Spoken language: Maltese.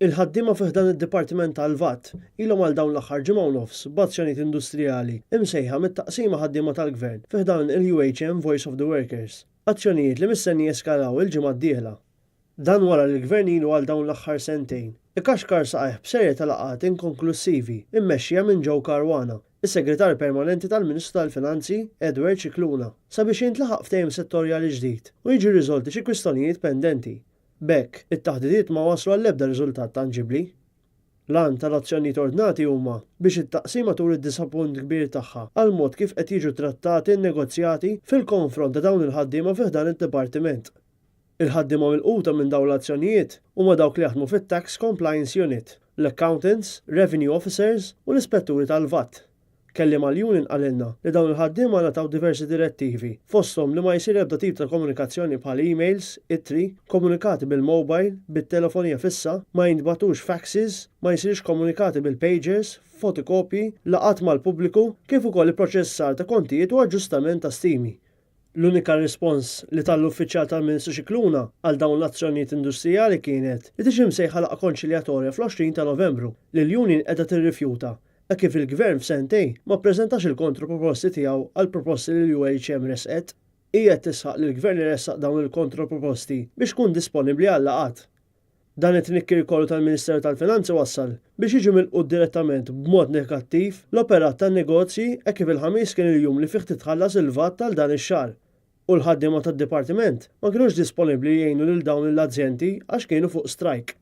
Il-ħaddiema fih dan id-Dipartiment tal-VAT ilhom għal dawn l-aħħar ġimgħa u nofs b'azzjonijiet industrijali imsejħa mit-taqsima ħaddiema tal-Gvern fih dan il-UHM Voice of the Workers. Azzjonijiet li mistenni jeskalaw il-ġimgħa d-dieħla. Dan wara li l-Gvern ilu għal dawn l-aħħar sentejn ikaxkar saqajh b'serje ta' laqgħat inkonklusivi immexxija minn Joe Caruana, is-Segretarju Permanenti tal-Ministru tal-Finanzi Edward Cicluna, sabiex jintlaħaq ftehim settorjali ġdid u jiġu riżolti xi kwistjonijiet pendenti. B'hekk, it-taħdidiet ma waslu għall-ebda riżultat tanġibbli. L-għan tal-azzjonijiet ordnati huma biex it-taqsima turi d-disappunt kbir tagħha għal mod kif qed jiġu trattati n-negozjati fil-konfront ta' dawn il-ħaddiema fih dan id-dipartiment. Il-ħaddiema milquta minn dawn l-azzjonijiet huma dawk li jaħdmu fit-Tax Compliance Unit, l-Accountants, Revenue Officers u l-Ispetturi tal-VAT. Kelliem għal-Union qalilna li dawn il-ħaddiema nataw diversi direttivi, fosthom li ma jsir ebda tip ta' komunikazzjoni bħal emails, ittri, komunikati bil-mobile, bit-telefonija fissa, ma jintbatux faxes, ma jsirx komunikati bil-pagers, fotokopji, laqat mal-pubbliku, kif ukoll il-proċessar ta' kontijiet u aġġustament ta' stimi. L-unika rispons li tal-uffiċjal tal-Ministru Cicluna għal dawn l-azzjonijiet industrijali kienet li tiġi msejħa laqgħa konċiljatorja fl-20 ta' Novembru li l-Union qiegħda tirrifjuta. Kif il-Gvern f'sentejn ma ppreżentax il-kontroproposti tiegħu għal proposti li l-UHM resqet, hija tisħaq li l-Gvern iressaq dawn il-kontroproposti biex tkun disponibbli għal laqgħat. Dan it-tnikkir kollu tal-Ministeru tal-Finanzi wassal biex jiġu milqu direttament b'mod negattiv l-operat tan-negozji kif il-ħamis kien il-jum li fih titħallas il-VAT tal dan ix-xahar. U l-ħaddiema tad-Dipartiment ma kinux disponibbli jgħinu lil dawn l-azzjenti għax kienu fuq strajk.